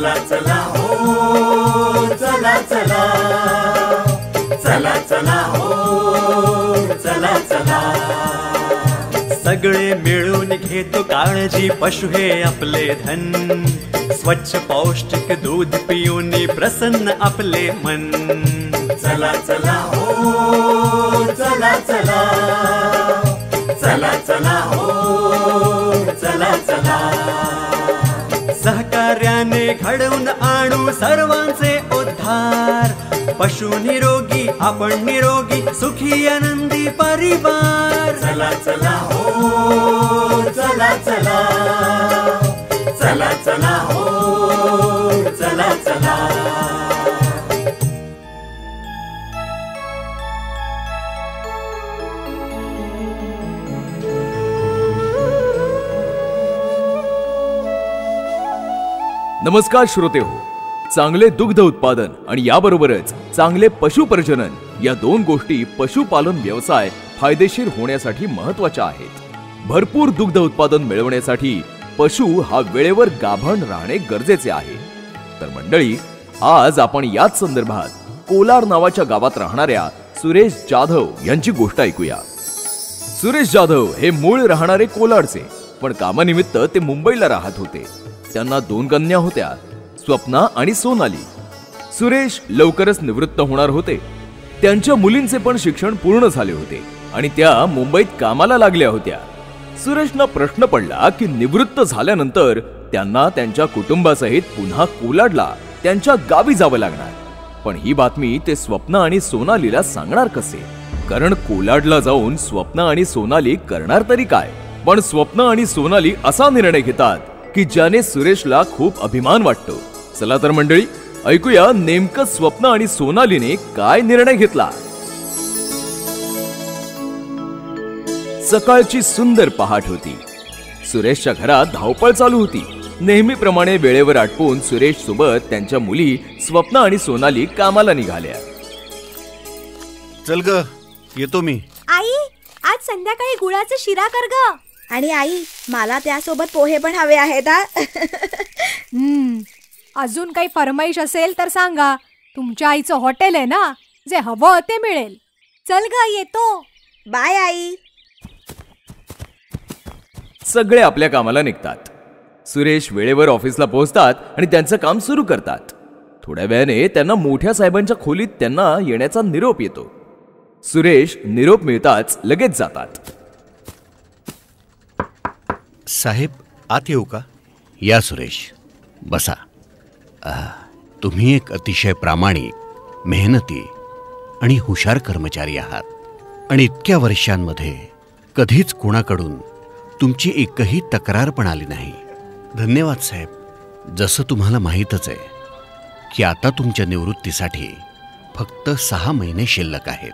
चला चला हो चला चला, चला चला हो चला चला. सगळे मिळून घेतो काळजी, पशु हे आपले धन. स्वच्छ पौष्टिक दूध पिऊन प्रसन्न आपले मन. चला चला हो चला चला, चला चला हो चला चला. सहकार्याने घडवून आणू सर्वांचे उद्धार. पशु निरोगी आपण निरोगी, सुखी आनंदी परिवार. चला चला हो चला चला, चला चला हो चला चला. नमस्कार श्रोतेहो, चांगले दुग्ध उत्पादन आणि याबरोबरच चांगले पशुप्रजनन या दोन गोष्टी पशुपालन व्यवसाय फायदेशीर होण्यासाठी महत्त्वाच्या आहेत. भरपूर दुग्ध उत्पादन मिळवण्यासाठी पशु हा वेळेवर गाभण राहणे गरजेचे आहे. तर मंडळी, आज आपण याच संदर्भात कोलाड नावाच्या गावात राहणाऱ्या सुरेश जाधव यांची गोष्ट ऐकूया. सुरेश जाधव हे मूळ राहणारे कोलाडचे, पण कामानिमित्त ते मुंबईला राहत होते. त्यांना 2 कन्या होत्या, स्वप्ना आणि सोनाली. सुरेश लवकरच निवृत्त होणार होते. त्यांच्या मुलींचे पण शिक्षण पूर्ण झाले होते आणि त्या मुंबईत कामाला लागल्या होत्या. सुरेशना प्रश्न पडला की निवृत्त झाल्यानंतर त्यांना त्यांच्या कुटुंबासहित पुन्हा कोलाडला त्यांच्या गावी जावं लागणार. पण ही बातमी ते स्वप्ना आणि सोनालीला सांगणार कसे? कारण कोलाडला जाऊन स्वप्ना आणि सोनाली करणार तरी काय? पण स्वप्ना आणि सोनाली असा निर्णय घेतात की ज्याने सुरेशला खूप अभिमान वाटतो. चला तर मंडळी, ऐकूया नेमकं स्वप्ना आणि सोनालीने काय निर्णय घेतला. सकाळची सुंदर पहाट होती. सुरेशच्या घरात धावपळ चालू होती. नेहमीप्रमाणे वेळेवर आटपून सुरेश सोबत त्यांच्या मुली स्वप्ना आणि सोनाली कामाला निघाल्या. चल ग, येतो मी. आई, आज संध्याकाळी गुळाचा शिरा कर ग. आणि आई, मला त्यासोबत पोहे पण हवे आहेत. अजून काही फरमाईश असेल तर सांगा. तुमच्या आईचं हॉटेल आहे ना, जे हवं ते मिळेल. चल ग, येतो. बाय आई. सगळे आपल्या कामाला निघतात. सुरेश वेळेवर ऑफिसला पोहोचतात आणि त्यांचं काम सुरू करतात. थोड्या वेळाने त्यांना मोठ्या साहेबांच्या खोलीत त्यांना येण्याचा निरोप येतो. सुरेश निरोप मिळताच लगेच जातात. साहेब, आत येऊ का? या सुरेश, बसा. तुम्ही एक अतिशय प्रामाणिक, मेहनती आणि हुशार कर्मचारी आहात. आणि इतक्या वर्षांमध्ये कधीच कोणाकडून तुमची एकही तक्रार पण आली नाही. धन्यवाद साहेब. जसं तुम्हाला माहीतच आहे की आता तुमच्या निवृत्तीसाठी फक्त 6 महिने शिल्लक आहेत.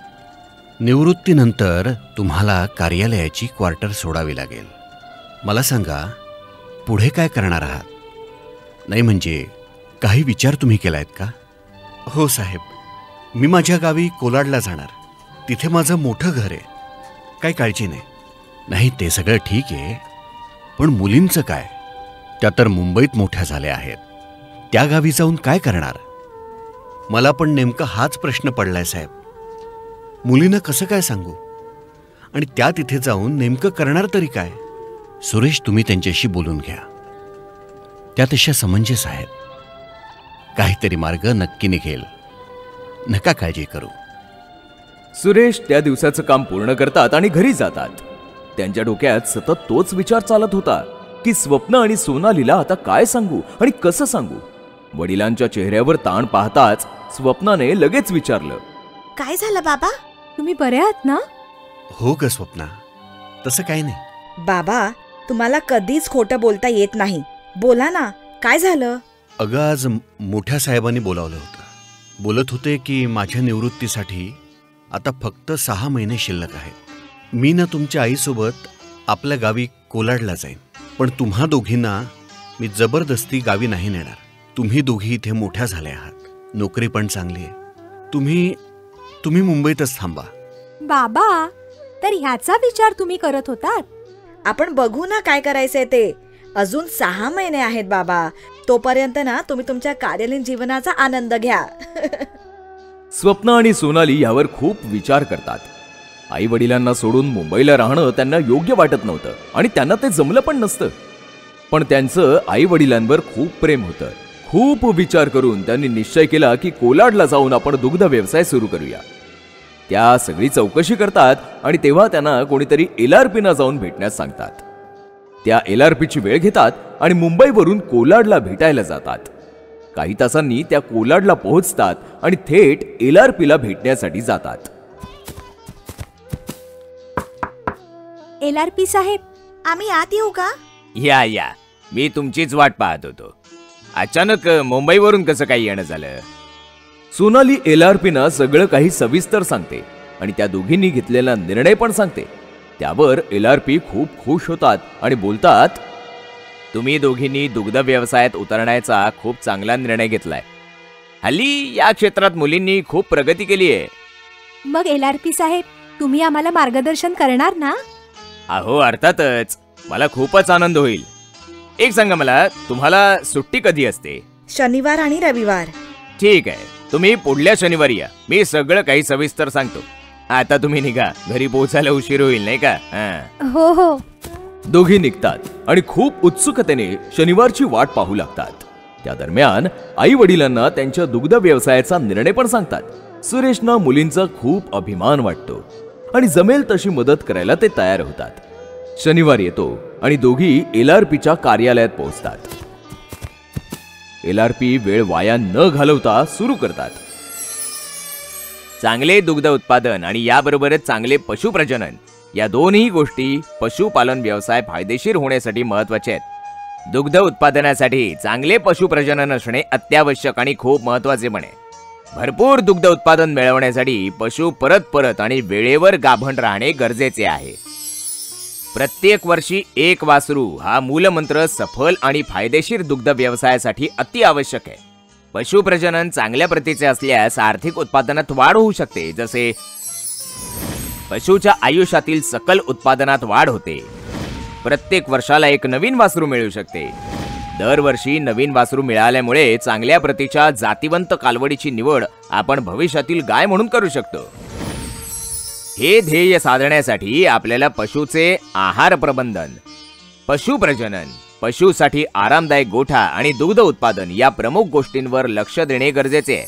निवृत्तीनंतर तुम्हाला कार्यालयाची क्वार्टर सोडावी लागेल. मला सांगा, पुढे काय करणार आहात? नाही म्हणजे काही विचार तुम्ही केलायत का? हो साहेब, मी माझ्या गावी कोलाडला जाणार. तिथे माझं मोठं घर आहे. काही काळजी नाही. नाही, ते सगळं ठीक आहे, पण मुलींचं काय? त्या तर मुंबईत मोठ्या झाल्या आहेत. त्या गावी जाऊन काय करणार? मला पण नेमका हाच प्रश्न पडलाय साहेब. मुलींना कसं काय सांगू? आणि त्या तिथे जाऊन नेमकं करणार तरी काय? सुरेश, तुम्ही त्यांच्याशी बोलून घ्या. त्या तशा समंजस आहेत. काहीतरी मार्ग नक्की निघेल. नका काळजी करू. सुरेश त्या दिवसाचं काम पूर्ण करतात आणि घरी जातात. त्यांच्या डोक्यात सतत तोच विचार चालत होता की स्वप्ना आणि सोनालीला आता काय सांगू आणि कसं सांगू. वडिलांच्या चेहऱ्यावर ताण पाहताच स्वप्नाने लगेच विचारलं, काय झालं बाबा? तुम्ही बरे आहात ना? हो ग स्वप्ना, तसं काही नाही. बाबा, तुम्हाला कधीच खोटं बोलता येत नाही. बोला ना, काय झालं? अगं, आज मोठ्या साहेबांनी बोलावलं होतं. बोलत होते की माझ्या निवृत्तीसाठी आता फक्त 6 महिने शिल्लक आहेत. मी ना तुमच्या आईसोबत आपल्या गावी कोलाडला जाईन. पण तुम्हा दोघींना मी जबरदस्ती गावी नाही नेणार. तुम्ही दोघी इथे मोठ्या झाल्या आहात. नोकरी पण चांगली आहे. तुम्ही मुंबईतच थांबा. बाबा, तर ह्याचा विचार तुम्ही करत होतात? आपण बघू ना काय करायचंय ते. अजून 6 महिने आहेत बाबा. तोपर्यंत ना तुम्ही तुमच्या कार्यालयीन जीवनाचा आनंद घ्या. स्वप्न आणि सोनाली यावर खूप विचार करतात. आई वडिलांना सोडून मुंबईला राहणं त्यांना योग्य वाटत नव्हतं आणि त्यांना ते जमलं पण नसतं. पण त्यांचं आई वडिलांवर खूप प्रेम होतं. खूप विचार करून त्यांनी निश्चय केला की कोलाडला जाऊन आपण दुग्ध व्यवसाय सुरू करूया. त्या सगळी चौकशी करतात आणि तेव्हा त्यांना कोणीतरी LRPना जाऊन भेटण्यास सांगतात. त्या LRPची वेळ घेतात आणि मुंबईवरून कोलाडला भेटायला जातात. काही तासांनी त्या कोलाडला पोहोचतात आणि थेट LRPला भेटण्यासाठी जातात. LRP साहेब, आम्ही आत येऊ का? या या, मी तुमचीच वाट पाहत होतो. अचानक मुंबईवरून कसं काही येणं झालं? सोनाली LRPना सगळं काही सविस्तर सांगते आणि त्या दोघींनी घेतलेला निर्णय पण सांगते. त्यावर LRP खूप खुश होतात आणि बोलतात, तुम्ही दोघींनी दुग्ध व्यवसायात उतरण्याचा खूप चांगला निर्णय घेतलाय. हल्ली या क्षेत्रात मुलींनी खूप प्रगती केली आहे. मग LRP साहेब, तुम्ही आम्हाला मार्गदर्शन करणार ना? अहो अर्थातच, मला खूपच आनंद होईल. एक सांगा मला, तुम्हाला सुट्टी कधी असते? शनिवार आणि रविवार. ठीक आहे, तुम्ही पुढल्या शनिवारी या. मी सगळं काही सविस्तर सांगतो. आता तुम्ही निघा, घरी पोहोचायला उशीर होईल नाही का? हो हो. दोघी निघतात आणि खूप उत्सुकतेने शनिवारची वाट पाहू लागतात. त्या दरम्यान आई वडिलांना त्यांच्या दुग्ध व्यवसायाचा निर्णय पण सांगतात. सुरेशना मुलींचा खूप अभिमान वाटतो आणि जमेल तशी मदत करायला ते तयार होतात. शनिवार येतो आणि दोघी LRPच्या कार्यालयात पोहोचतात. LRP वेळ वाया न घालवता सुरू करतात. चांगले दुग्ध उत्पादन आणि याबरोबरच चांगले पशुप्रजनन या दोन्ही गोष्टी पशुपालन व्यवसाय फायदेशीर होण्यासाठी महत्वाचे आहेत. दुग्ध उत्पादनासाठी चांगले पशुप्रजनन असणे अत्यावश्यक आणि खूप महत्वाचे पण आहे. भरपूर दुग्ध उत्पादन मिळवण्यासाठी पशु परत आणि वेळेवर गाभण राहणे गरजेचे आहे. प्रत्येक वर्षी एक वासरू हा मूलमंत्र सफल आणि फायदेशीर दुग्ध व्यवसायासाठी अति आवश्यक आहे. पशुप्रजनन चांगल्या प्रतीचे असल्यास आर्थिक उत्पादनात वाढ होऊ शकते. जसे पशुच्या आयुष्यातील सकल उत्पादनात वाढ होते. प्रत्येक वर्षाला एक नवीन वासरू मिळू शकते. दरवर्षी नवीन वासरू मिळाल्यामुळे चांगल्या प्रतीच्या जातिवंत कालवडीची निवड आपण भविष्यातील गाय म्हणून करू शकतो. हे ध्येय साधण्यासाठी आपल्याला पशुचे आहार प्रबंधन, पशुप्रजनन, पशुसाठी आरामदायक गोठा आणि दुग्ध उत्पादन या प्रमुख गोष्टींवर लक्ष देणे गरजेचे आहे.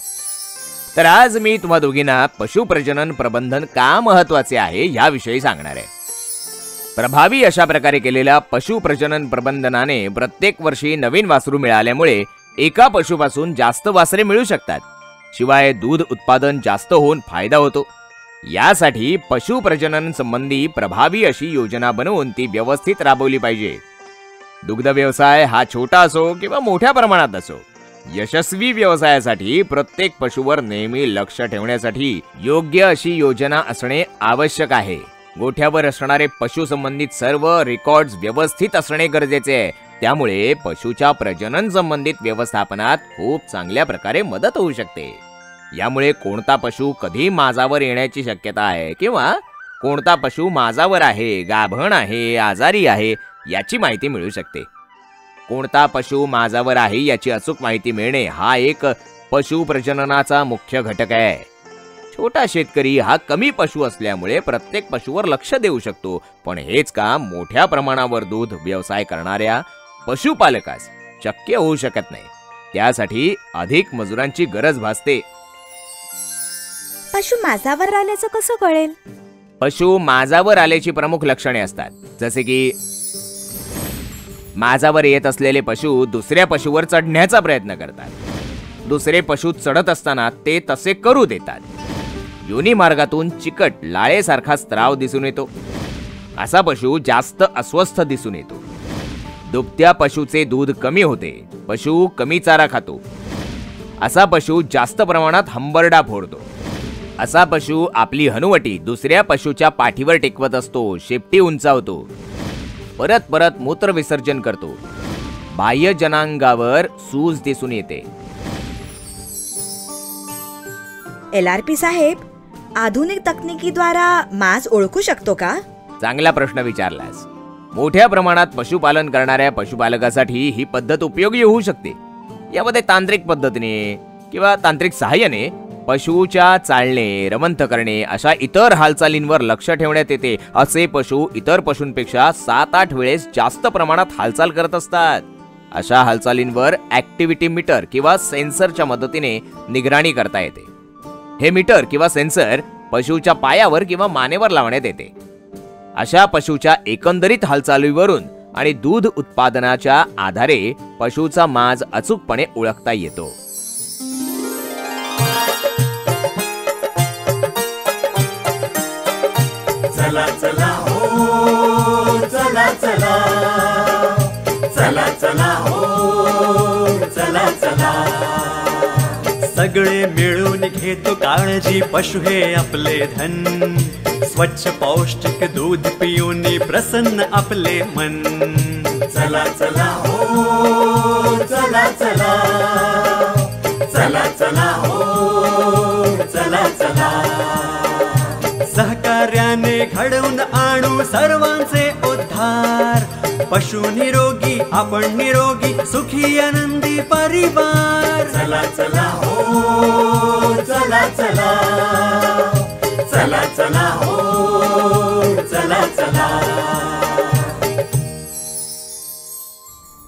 तर आज मी तुम्हा दोघींना पशुप्रजनन प्रबंधन का महत्वाचे आहे याविषयी सांगणार आहे. प्रभावी अशा प्रकारे केलेल्या पशुप्रजनन प्रबंधनाने प्रत्येक वर्षी नवीन वासरू मिळाल्यामुळे एका पशुपासून जास्त वासरे मिळू शकतात. शिवाय दूध उत्पादन जास्त होऊन फायदा होतो. यासाठी पशुप्रजनन संबंधी प्रभावी अशी योजना बनवून ती व्यवस्थित राबवली पाहिजे. दुग्ध व्यवसाय हा छोटा असो किंवा मोठ्या प्रमाणात असो, यशस्वी व्यवसायासाठी प्रत्येक पशुवर नेहमी लक्ष ठेवण्यासाठी योग्य अशी योजना असणे आवश्यक आहे. गोठ्यावर असणारे पशु संबंधित सर्व रेकॉर्ड्स व्यवस्थित असणे गरजेचे आहे. त्यामुळे पशुच्या प्रजनन संबंधित व्यवस्थापनात खूप चांगल्या प्रकारे मदत होऊ शकते. यामुळे कोणता पशु कधी माजावर येण्याची शक्यता आहे किंवा कोणता पशु माजावर आहे, गाभण आहे, आजारी आहे याची माहिती मिळू शकते. कोणता पशु माजावर आहे याची अचूक माहिती मिळणे हा एक पशुप्रजननाचा मुख्य घटक आहे. छोटा शेतकरी हा कमी पशु असल्यामुळे प्रत्येक पशुवर लक्ष देऊ शकतो, पण हेच काम मोठ्या प्रमाणावर दूध व्यवसाय करणाऱ्या पशुपालकास शक्य होऊ शकत नाही. त्यासाठी अधिक मजुरांची गरज भासते. पशु माझावर आल्याचं कसं कळेल? पशु माझावर आल्याची प्रमुख लक्षणे असतात. जसे की माझावर येत असलेले पशु दुसऱ्या पशुवर चढण्याचा प्रयत्न करतात. दुसरे पशु चढत असताना ते तसे करू देतात. योनी मार्गातून चिकट लाळेसारखा स्त्राव दिसून येतो. असा पशु जास्त अस्वस्थ दिसून येतो. दुभत्या पशुचे दूध कमी होते. पशु कमी चारा खातो. असा पशु जास्त प्रमाणात हंबरडा फोडतो. असा पशु आपली हनुवटी दुसऱ्या पशुच्या पाठीवर टेकवत असतो. शेपटी उंचावतो. परत मूत्र विसर्जन करतो. बाह्य जनांगावर सूज दिसून येते. LRP साहेब, आधुनिक तकनिकीद्वारा मांस ओळखू शकतो का? चांगला प्रश्न विचारलास. मोठ्या प्रमाणात पशुपालन करणाऱ्या पशुपालकासाठी ही पद्धत उपयोगी होऊ शकते. यामध्ये तांत्रिक पद्धतीने किंवा तांत्रिक सहाय्याने पशुच्या चालणे, रमंत करणे अशा इतर हालचालींवर लक्ष ठेवण्यात येते. असे पशु इतर पशूंपेक्षा 7-8 वेळेस जास्त प्रमाणात हालचाल करत असतात. अशा हालचालींवर ऍक्टिव्हिटी मीटर किंवा सेन्सरच्या मदतीने निगराणी करता येते. हे मीटर किंवा सेन्सर पशुच्या पायावर किंवा मानेवर लावण्यात येते. अशा पशुच्या एकंदरीत हालचालीवरून आणि दूध उत्पादनाच्या आधारे पशुचा माज अचूकपणे ओळखता येतो. चला चला हो चला चला, चला चला हो चला चला. सगळे मिळून घेतो काळजी, पशु हे आपले धन. स्वच्छ पौष्टिक दूध पिऊन प्रसन्न आपले मन. चला चला हो चला चला, चला चला हो चला चला. सहकार्याने घडवून आणू सर्वांचे उद्धार. पशु निरोगी, आपण निरोगी, सुखी आनंदी परिवार. चला चला हो चला चला, चला चला हो चला चला.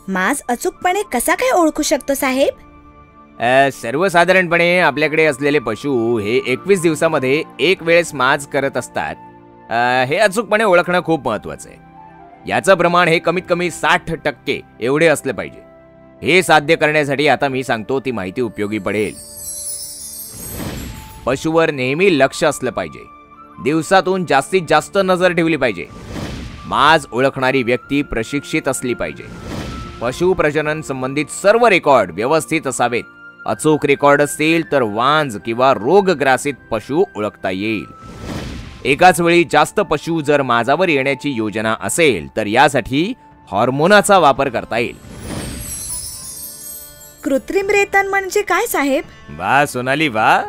मांस अचूकपणे कसा काय ओळखू शकतो साहेब? सर्वसाधारणपणे आपल्याकडे असलेले पशु हे 21 दिवसामध्ये एक वेळेस माज करत असतात. हे अचूकपणे ओळखणं खूप महत्वाचं आहे. याचं प्रमाण हे कमीत कमी 60% एवढे असले पाहिजे. हे साध्य करण्यासाठी आता मी सांगतो ती माहिती उपयोगी पडेल. पशुवर नेहमी लक्ष असलं पाहिजे. दिवसातून जास्तीत जास्त नजर ठेवली पाहिजे. माज ओळखणारी व्यक्ती प्रशिक्षित असली पाहिजे. पशु प्रजनन संबंधित सर्व रेकॉर्ड व्यवस्थित असावेत. अचूक रेकॉर्ड असतील तर वांज किंवा रोगग्रासित पशु ओळखता येईल. एकाच वेळी जास्त पशु जर माजावर येण्याची योजना असेल तर यासाठी हॉर्मोनाचा वापर करता येईल. कृत्रिम रेतन म्हणजे काय साहेब? वा सोनाली वा,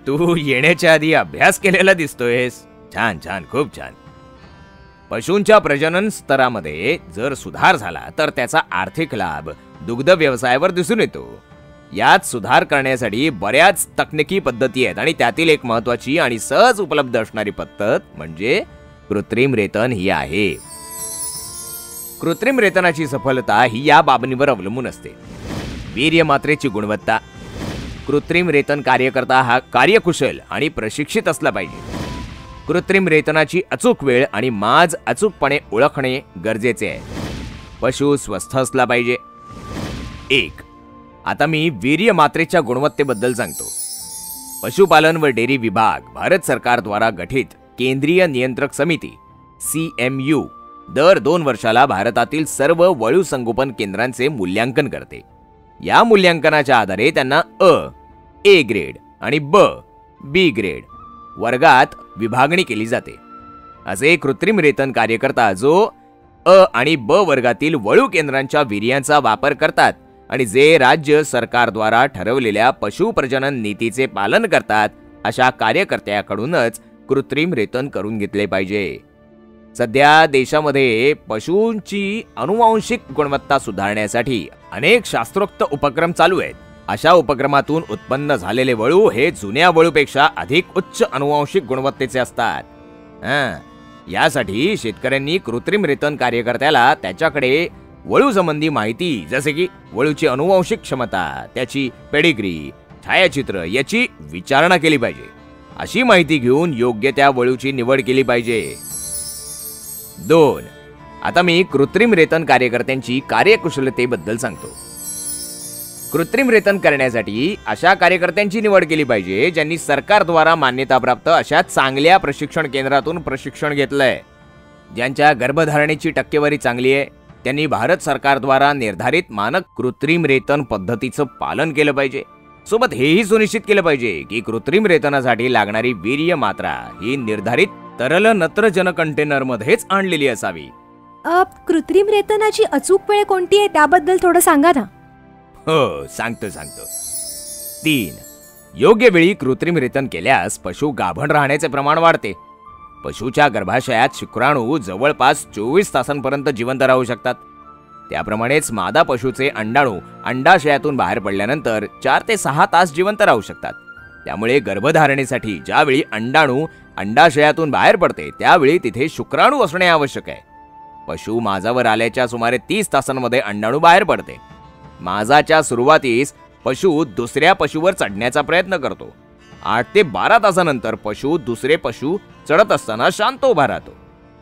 तू येण्याच्या आधी अभ्यास केलेला दिसतोयस. छान छान, खूप छान. पशूंच्या प्रजनन स्तरामध्ये जर सुधार झाला तर त्याचा आर्थिक लाभ दुग्ध व्यवसायावर दिसून येतो. यात सुधार करण्यासाठी बऱ्याच तकनिकी पद्धती आहेत आणि त्यातील एक महत्वाची आणि सहज उपलब्ध असणारी पद्धत म्हणजे कृत्रिम रेतन ही आहे. कृत्रिम रेतनाची सफलता ही या बाबींवर अवलंबून असते. वीर्य मात्रेची गुणवत्ता. कृत्रिम रेतन कार्यकर्ता हा कार्यकुशल आणि प्रशिक्षित असला पाहिजे. कृत्रिम रेतनाची अचूक वेळ आणि माज अचूकपणे ओळखणे गरजेचे आहे. पशु स्वस्थ असला पाहिजे. 1. आता मी वीर्य मात्रेच्या गुणवत्तेबद्दल सांगतो. पशुपालन व डेअरी विभाग भारत सरकारद्वारा गठीत केंद्रीय नियंत्रक समिती CMU दर 2 वर्षाला भारतातील सर्व वळू संगोपन केंद्रांचे मूल्यांकन करते. या मूल्यांकनाच्या आधारे त्यांना A ग्रेड आणि B ग्रेड वर्गात विभागणी केली जाते. असे कृत्रिम रेतन कार्यकर्ता जो अ आणि ब वर्गातील वळू केंद्रांच्या वीर्यांचा वापर करतात आणि जे राज्य सरकारद्वारा ठरवलेल्या पशु प्रजनन नीतीचे पालन करतात अशा कार्यकर्त्याकडूनच कृत्रिम रेतन करून घेतले पाहिजे. सध्या देशामध्ये पशूंची अनुवांशिक गुणवत्ता सुधारण्यासाठी अनेक शास्त्रोक्त उपक्रम चालू आहेत. अशा उपक्रमातून उत्पन्न झालेले वळू हे जुन्या वळूपेक्षा अधिक उच्च अनुवांशिक गुणवत्तेचे असतात. यासाठी शेतकऱ्यांनी कृत्रिम रेतन कार्यकर्त्याला त्याच्याकडे वळू संबंधी माहिती जसे की वळूची अनुवांशिक क्षमता, त्याची पेडिग्री, छायाचित्र याची विचारणा केली पाहिजे. अशी माहिती घेऊन योग्य त्या वळूची निवड केली पाहिजे. 2. आता मी कृत्रिम रेतन कार्यकर्त्यांची कार्यकुशलतेबद्दल सांगतो. कृत्रिम रेतन करण्यासाठी अशा कार्यकर्त्यांची निवड केली पाहिजे ज्यांनी सरकारद्वारा मान्यताप्राप्त अशा चांगल्या प्रशिक्षण केंद्रातून प्रशिक्षण घेतलंय. ज्यांच्या गर्भधारणेची टक्केवारी चांगली आहे. त्यांनी भारत सरकारद्वारा निर्धारित मानक कृत्रिम रेतन पद्धतीचं पालन केलं पाहिजे. सोबत हेही सुनिश्चित केलं पाहिजे की कृत्रिम रेतनासाठी लागणारी वीर्य मात्रा ही निर्धारित तरल नत्रजन कंटेनरमध्येच आणलेली असावी. कृत्रिम रेतनाची अचूक वेळ कोणती आहे त्याबद्दल थोडं सांगा ना. हो, सांगतो. 3. योग्य वेळी कृत्रिम रेतन केल्यास पशु गाभण राहण्याचे प्रमाण वाढते. पशुच्या गर्भाशयात शुक्राणू जवळपास 24 तासांपर्यंत जिवंत राहू शकतात. त्याप्रमाणेच मादा पशूचे अंडाणू अंडाशयातून बाहेर पडल्यानंतर 4 ते 6 तास जिवंत राहू शकतात. त्यामुळे गर्भधारणेसाठी ज्यावेळी अंडाणू अंडाशयातून बाहेर पडते त्यावेळी तिथे शुक्राणू असणे आवश्यक आहे. पशु माजावर आल्याच्या सुमारे 30 तासांमध्ये अंडाणू बाहेर पडते. माजाच्या सुरुवातीस पशु दुसऱ्या पशुवर चढण्याचा प्रयत्न करतो. 8 ते 12 तासानंतर पशु दुसरे पशु चढत असताना शांत उभा राहतो.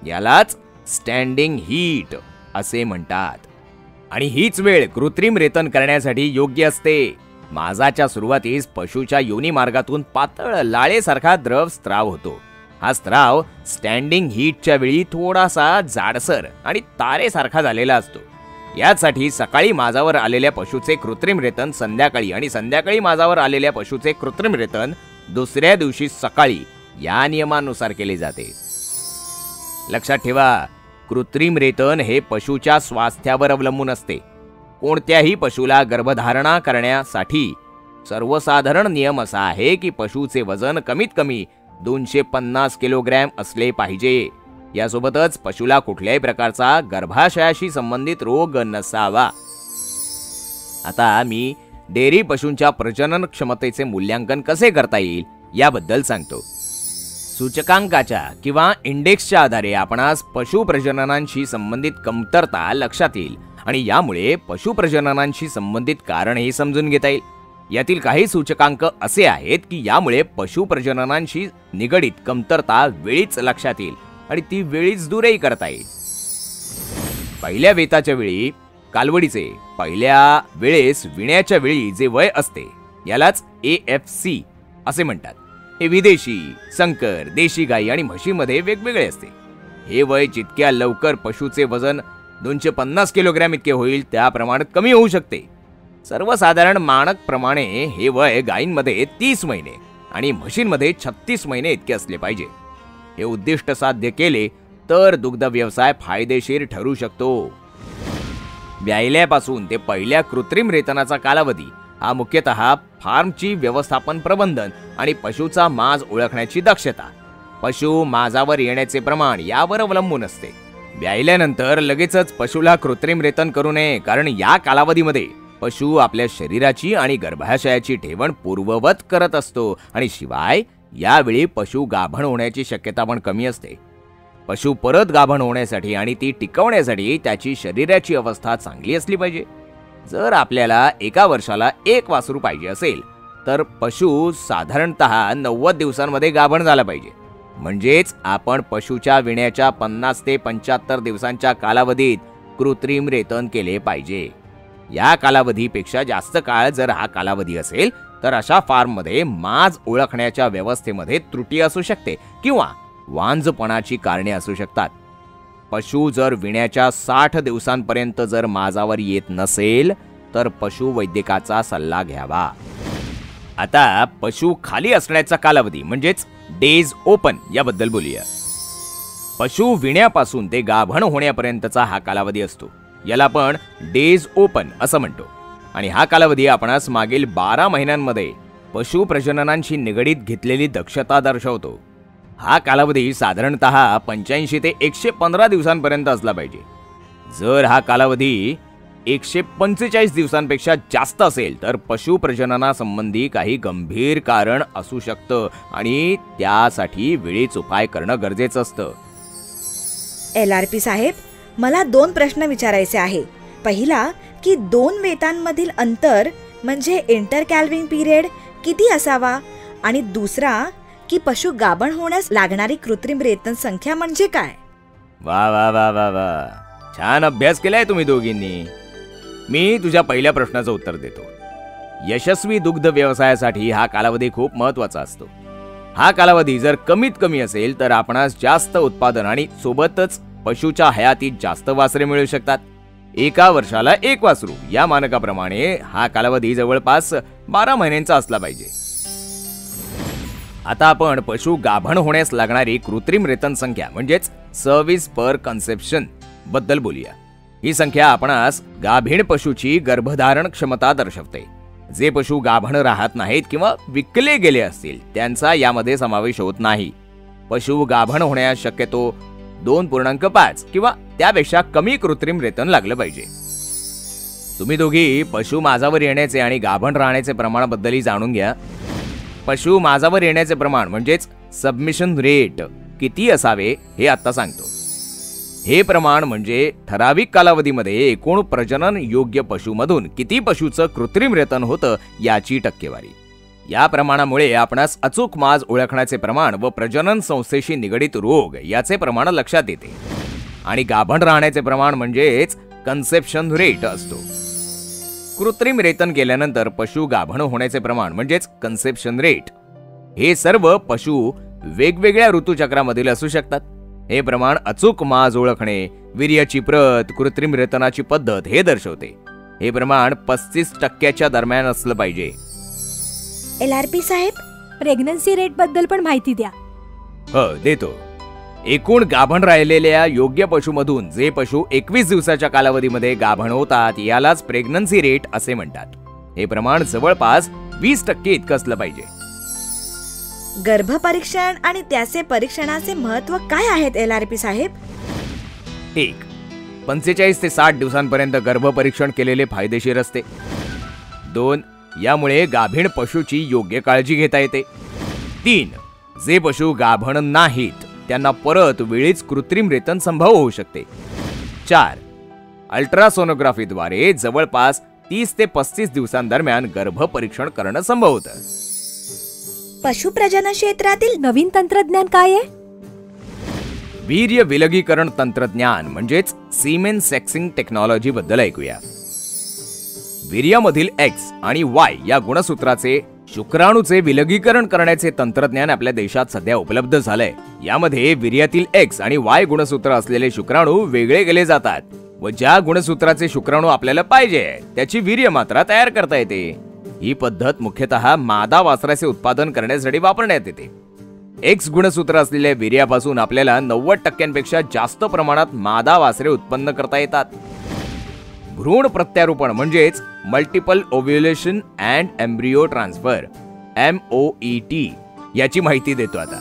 यालाच स्टँडिंग हीट असे म्हणतात. आणि हीच वेळ कृत्रिम रेतन करण्यासाठी योग्य असते. माजाच्या सुरुवातीस पशुच्या योनी मार्गातून पातळ लाळेसारखा द्रव स्त्राव होतो. हा स्त्राव स्टँडिंग हीटच्या वेळी थोडासा जाडसर आणि तारेसारखा झालेला असतो. यासाठी सकाळी माजावर आलेल्या पशुचे कृत्रिम रेतन संध्याकाळी आणि संध्याकाळी माजावर आलेल्या पशुचे कृत्रिम रेतन दुसऱ्या दिवशी सकाळी या नियमानुसार केले जाते. लक्षात ठेवा, कृत्रिम रेतन हे पशुच्या स्वास्थ्यावर अवलंबून असते. कोणत्याही पशुला गर्भधारणा करण्यासाठी सर्वसाधारण नियम असा आहे की पशुचे वजन कमीत कमी 250 किलोग्रॅम असले पाहिजे. यासोबतच पशुला कुठल्याही प्रकारचा गर्भाशयाशी संबंधित रोग नसावा. आता मी डेअरी पशूंच्या प्रजनन क्षमतेचे मूल्यांकन कसे करता येईल याबद्दल सांगतो. सूचकांकाच्या किंवा इंडेक्सच्या आधारे आपणास पशु प्रजननांशी संबंधित कमतरता लक्षात येईल आणि यामुळे पशु प्रजननांशी संबंधित कारणही समजून घेता येईल. यातील काही सूचकांक असे आहेत की यामुळे पशु प्रजननांशी निगडित कमतरता वेळीच लक्षात येईल आणि ती वेळीच दूरही करता येईल. पहिल्या वेताच्या वेळी कालवडीचे पहिल्या वेळेस विण्याच्या वेळी जे वय असते यालाच AFC असे म्हणतात. हे विदेशी, संकर, देशी गाई आणि म्हशीमध्ये वेगवेगळे असते. हे वय जितक्या लवकर पशुचे वजन 250 किलोग्रॅम इतके होईल त्या प्रमाणात कमी होऊ शकते. सर्वसाधारण मानक प्रमाणे हे वय गायींमध्ये 30 महिने आणि म्हशींमध्ये 36 महिने इतके असले पाहिजे. हे उद्दिष्ट साध्य केले तर दुग्ध व्यवसाय फायदेशीर ठरू शकतो. व्यायल्यापासून ते पहिल्या कृत्रिम रेतनाचा कालावधी हा मुख्यतः फार्मची व्यवस्थापन प्रबंधन आणि पशुचा माज ओळखण्याची दक्षता, पशु माजावर येण्याचे प्रमाण यावर अवलंबून असते. व्यायल्यानंतर लगेचच पशुला कृत्रिम रेतन करू नये, कारण या कालावधीमध्ये पशु आपल्या शरीराची आणि गर्भाशयाची ठेवण पूर्ववत करत असतो आणि शिवाय यावेळी पशु गाभण होण्याची शक्यता पण कमी असते. पशु परत गाभण होण्यासाठी आणि ती टिकवण्यासाठी त्याची शरीराची अवस्था चांगली असली पाहिजे. जर आपल्याला एका वर्षाला 1 वासरू पाहिजे असेल तर पशु साधारणतः 90 दिवसांमध्ये गाभण झाला पाहिजे. म्हणजेच आपण पशुच्या विण्याच्या 50 ते 75 दिवसांच्या कालावधीत कृत्रिम रेतन केले पाहिजे. या कालावधीपेक्षा जास्त काळ जर हा कालावधी असेल तर अशा फार्ममध्ये माज ओळखण्याच्या व्यवस्थेमध्ये त्रुटी असू शकते किंवा वांझपणाची कारणे असू शकतात. पशु जर विण्याच्या 60 दिवसांपर्यंत जर माजावर येत नसेल तर पशु वैद्यकाचा सल्ला घ्यावा. आता पशु खाली असण्याचा कालावधी म्हणजेच डेज ओपन याबद्दल बोलूया. पशु विण्यापासून ते गाभण होण्यापर्यंतचा हा कालावधी असतो. याला आपण डेज ओपन असं म्हणतो आणि हा कालावधी आपणास मागील 12 महिन्यांमध्ये पशु प्रजननांशी निगडीत घेतलेली दक्षता दर्शवतो. हा कालावधी साधारणतः 85 ते 115 दिवसांपर्यंत असला पाहिजे. जर हा कालावधी 145 दिवसांपेक्षा जास्त असेल तर पशु प्रजननासंबंधी काही गंभीर कारण असू शकतं आणि त्यासाठी वेळीच उपाय करणं गरजेचं असतं. LRP साहेब, मला 2 प्रश्न विचारायचे आहे. पहिला की 2 वेतांमधील अंतर म्हणजे इंटरकॅल्विंग पिरियड किती असावा, आणि दुसरा की पशु गाभण होण्यास लागणारी कृत्रिम रेतन संख्या म्हणजे काय? वा वा वा वा वा, छान अभ्यास केलाय तुम्ही दोघींनी. मी तुझ्या पहिल्या प्रश्नाचं उत्तर देतो. यशस्वी दुग्ध व्यवसायासाठी हा कालावधी खूप महत्वाचा असतो. हा कालावधी जर कमीत कमी असेल तर आपणास जास्त उत्पादन आणि सोबतच पशुच्या हयातीत जास्त वासरे मिळू शकतात. एका वर्षाला 1 वासरू या मानकाप्रमाणे हा कालावधी जवळपास 12 महिन्यांचा असला पाहिजे. आता आपण पशु गाभण होण्यास लागणारी कृत्रिम रेतन संख्या म्हणजेच सर्व्हिस पर कन्सेप्शन बद्दल बोलूया. ही संख्या आपणास गाभीण पशुची गर्भधारण क्षमता दर्शवते. जे पशु गाभण राहत नाहीत किंवा विकले गेले असतील त्यांचा यामध्ये समावेश होत नाही. पशु गाभण होण्यास शक्यतो 2.5 किंवा त्यापेक्षा कमी कृत्रिम रेतन लागलं पाहिजे. तुम्ही दोघी पशु माझावर येण्याचे आणि गाभण राहण्याचे प्रमाणाबद्दलही जाणून घ्या. पशु माझावर येण्याचे प्रमाण म्हणजेच सबमिशन रेट किती असावे हे आता सांगतो. हे प्रमाण म्हणजे ठराविक कालावधीमध्ये एकूण प्रजनन योग्य पशुमधून किती पशुचं कृत्रिम रेतन होतं याची टक्केवारी. या प्रमाणामुळे आपणास अचूक माज ओळखण्याचे प्रमाण व प्रजनन संस्थेशी निगडित रोग याचे प्रमाण लक्षात येते. आणि गाभण राहण्याचे प्रमाण म्हणजेच कन्सेप्शन रेट असतो. कृत्रिम रेतन केल्यानंतर पशु गाभण होण्याचे प्रमाण म्हणजेच कन्सेप्शन रेट हे सर्व पशु वेगवेगळ्या ऋतुचक्रामधील असू शकतात. हे प्रमाण अचूक माज ओळखणे, वीर्याची प्रत, कृत्रिम रेतनाची पद्धत हे दर्शवते. हे प्रमाण 35% दरम्यान असलं पाहिजे. LRP साहेब, प्रेग्नन्सी रेट बद्दल पण माहिती द्या. देतो. एकूण गाभण राहिलेल्या योग्य पशुमधून जे पशु 21 दिवसाच्या कालावधीमध्ये गाभण होतात यालाच प्रेग्नन्सी रेट असे म्हणतात. हे प्रमाण जवळपास 20% इतकं असलं पाहिजे. गर्भपरीक्षण आणि त्याचे परीक्षणाचे महत्व काय आहेत LRP साहेब? 1. 45 ते 60 दिवसांपर्यंत गर्भपरीक्षण केलेले फायदेशीर असते. 2. यामुळे गाभीण पशुची योग्य काळजी घेता येते. 3. जे पशु गाभण नाहीत त्यांना परत वेळीच कृत्रिम रेतन संभव होऊ शकते. 4. अल्ट्रासोनोग्राफीद्वारे जवळपास 30 ते 35 दिवसांदरम्यान गर्भपरीक्षण करणं संभव होतं. पशुप्रजनन क्षेत्रातील नवीन तंत्रज्ञान काय आहे? वीर्य विलगीकरण तंत्रज्ञान म्हणजेच सीमेन सेक्सिंग टेक्नॉलॉजी बद्दल ऐकूया. वीर्यामधील X आणि Y या गुणसूत्राचे शुक्राणूचे विलगीकरण करण्याचे तंत्रज्ञान आपल्या देशात सध्या उपलब्ध झालंय. यामध्ये वीर्यातील X आणि Y गुणसूत्र असलेले शुक्राणू वेगळे केले जातात व ज्या गुणसूत्राचे शुक्राणू आपल्याला पाहिजे त्याची वीर्य मात्रा तयार करता येते. ही पद्धत मुख्यतः मादा वासराचे उत्पादन करण्यासाठी वापरण्यात येते. X गुणसूत्र असलेल्या वीर्यापासून आपल्याला 90% जास्त प्रमाणात मादा वासरे उत्पन्न करता येतात. भ्रूण प्रत्यारोपण म्हणजेच multiple ovulation and embryo transfer MOET याची माहिती देतो आता.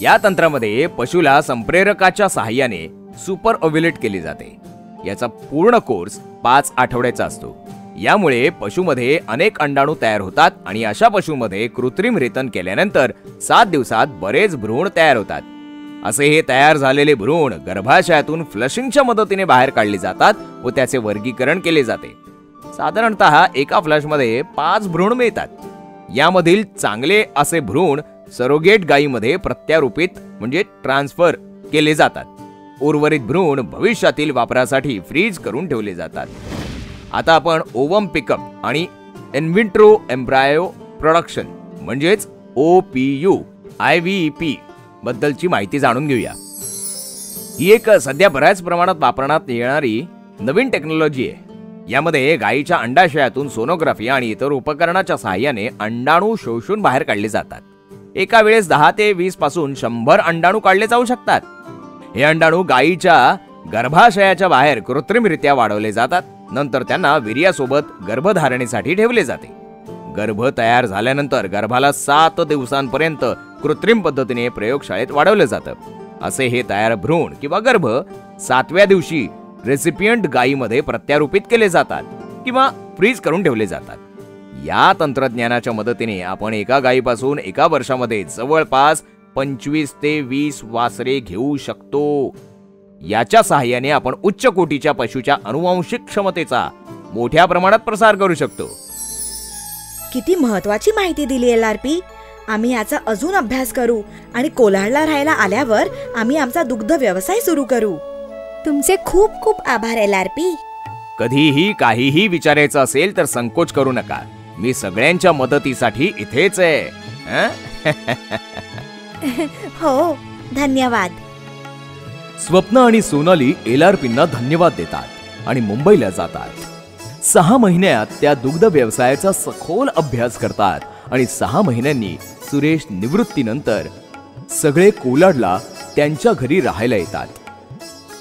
या तंत्रामध्ये पशुला संप्रेरकाच्या सहाय्याने सुपर ओव्ह्युलेट केली जाते. याचा पूर्ण कोर्स 5 आठवड्याचा असतो. यामुळे पशुमध्ये अनेक अंडाणू तयार होतात आणि अशा पशुमध्ये कृत्रिम रेतन केल्यानंतर 7 दिवसात बरेच भ्रूण तयार होतात. असे हे तयार झालेले भ्रूण गर्भाशयातून फ्लशिंगच्या मदतीने बाहेर काढले जातात व त्याचे वर्गीकरण केले जाते. साधारणतः एका फ्लशमध्ये 5 भ्रूण मिळतात. यामधील चांगले असे भ्रूण सरोगेट गायीमध्ये प्रत्यारोपित म्हणजे ट्रान्सफर केले जातात. उर्वरित भ्रूण भविष्यातील वापरासाठी फ्रीज करून ठेवले जातात. आता आपण ओवम पिकअप आणि इनविट्रो एम्ब्रायो प्रोडक्शन म्हणजेच OPU IVEP बद्दलची माहिती जाणून घेऊया. ही एक सध्या बऱ्याच प्रमाणात वापरण्यात येणारी नवीन टेक्नॉलॉजी आहे. यामध्ये गायीच्या अंडाशयातून सोनोग्राफी आणि इतर उपकरणाच्या सहाय्याने अंडाणू शोषून बाहेर काढले जातात. एका वेळेस 10 ते 20 पासून 100 अंडाणू काढले जाऊ शकतात. हे अंडाणू गायीच्या गर्भाशयाच्या बाहेर कृत्रिमरित्या वाढवले जातात. नंतर त्यांना वीर्यासोबत गर्भधारणेसाठी ठेवले जाते. गर्भ तयार झाल्यानंतर गर्भाला 7 दिवसांपर्यंत कृत्रिम पद्धतीने प्रयोगशाळेत वाढवलं जातं. असे हे तयार भ्रूण किंवा गर्भ 7व्या दिवशी रेसिपियंट गायीमध्ये प्रत्यारोपित केले जातात किंवा फ्रीज करून ठेवले जातात. या तंत्रज्ञानाच्या मदतीने आपण एका गायीपासून एका वर्षामध्ये जवळपास 25 ते 20 वासरे घेऊ शकतो. याच्या सहाय्याने आपण उच्च कोटीच्या पशुच्या अनुवांशिक क्षमतेचा मोठ्या प्रमाणात प्रसार करू शकतो. किती महत्वाची माहिती दिली LRP. आम्ही याचा अजून अभ्यास करू आणि कोल्हाडला राहायला आल्यावर आम्ही आमचा दुग्ध व्यवसाय सुरू करू. तुमचे खूप खूप आभार LRP. कधीही काहीही विचारायचं असेल तर संकोच करू नका. मी सगळ्यांच्या मदतीसाठी इथेच आहे. हो, धन्यवाद. स्वप्न आणि सोनाली LRPंना धन्यवाद देतात आणि मुंबईला जातात. 6 महिन्यात त्या दुग्ध व्यवसायाचा सखोल अभ्यास करतात आणि 6 महिन्यांनी सुरेश निवृत्तीनंतर सगळे कोलाडला त्यांच्या घरी राहायला येतात.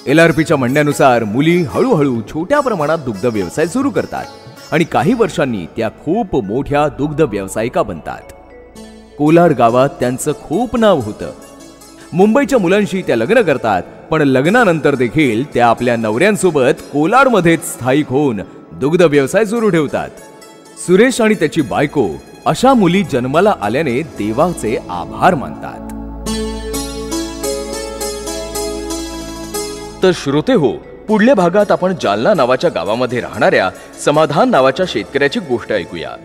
LRPच्या म्हणण्यानुसार मुली हळूहळू छोट्या प्रमाणात दुग्ध व्यवसाय सुरू करतात आणि काही वर्षांनी त्या खूप मोठ्या दुग्ध व्यावसायिका बनतात. कोलाड गावात त्यांचं खूप नाव होतं. मुंबईच्या मुलांशी त्या लग्न करतात, पण लग्नानंतर देखील त्या आपल्या नवऱ्यांसोबत कोलाडमध्येच स्थायिक होऊन दुग्ध व्यवसाय सुरू ठेवतात. सुरेश आणि त्याची बायको अशा मुली जन्माला आल्याने देवाचे आभार मानतात. तर श्रोते हो, पुढल्या भागात आपण जालना नावाच्या गावामध्ये राहणाऱ्या समाधान नावाच्या शेतकऱ्याची गोष्ट ऐकूया.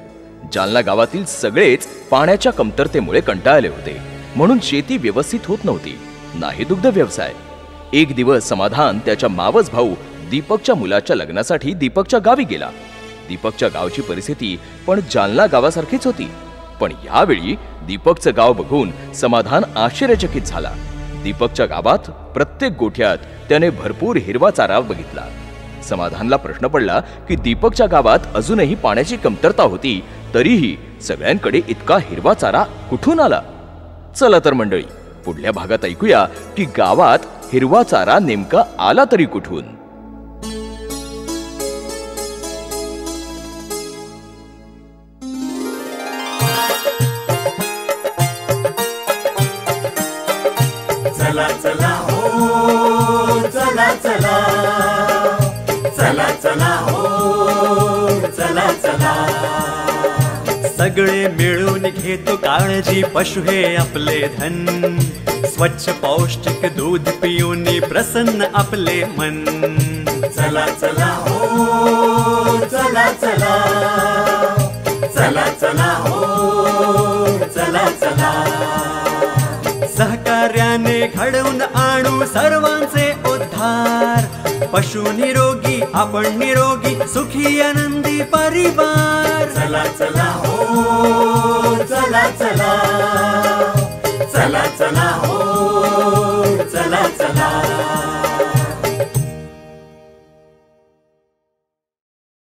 जालना गावातील सगळेच पाण्याच्या कमतरतेमुळे कंटाळले होते, म्हणून शेती व्यवस्थित होत नव्हती, नाही दुग्ध व्यवसाय. एक दिवस समाधान त्याच्या मावस भाऊ दीपकच्या मुलाच्या लग्नासाठी दीपकच्या गावी गेला. दीपकच्या गावची परिस्थिती पण जालना गावासारखीच होती. पण यावेळी दीपकचं गाव बघून समाधान आश्चर्यचकित झाला. दीपकच्या गावात प्रत्येक गोठ्यात त्याने भरपूर हिरवा चारा बघितला. समाधानला प्रश्न पडला की दीपकच्या गावात अजूनही पाण्याची कमतरता होती, तरीही सगळ्यांकडे इतका हिरवा चारा कुठून आला? चला तर मंडळी, पुढल्या भागात ऐकूया की गावात हिरवा चारा नेमका आला तरी कुठून. चला चला हो चला चला, चला चला हो चला चला. सगळे मिळून घेतो काळजी, पशु हे आपले धन. स्वच्छ पौष्टिक दूध पिऊन प्रसन्न आपले मन. चला चला हो चला चला, चला चला हो चला चला. सहकार्याने घडवून आणू सर्वांचे उद्धार. पशु निरोगी, आपण निरोगी, सुखी आनंदी परिवार. चला चला हो चला चला, चला चला हो चला चला.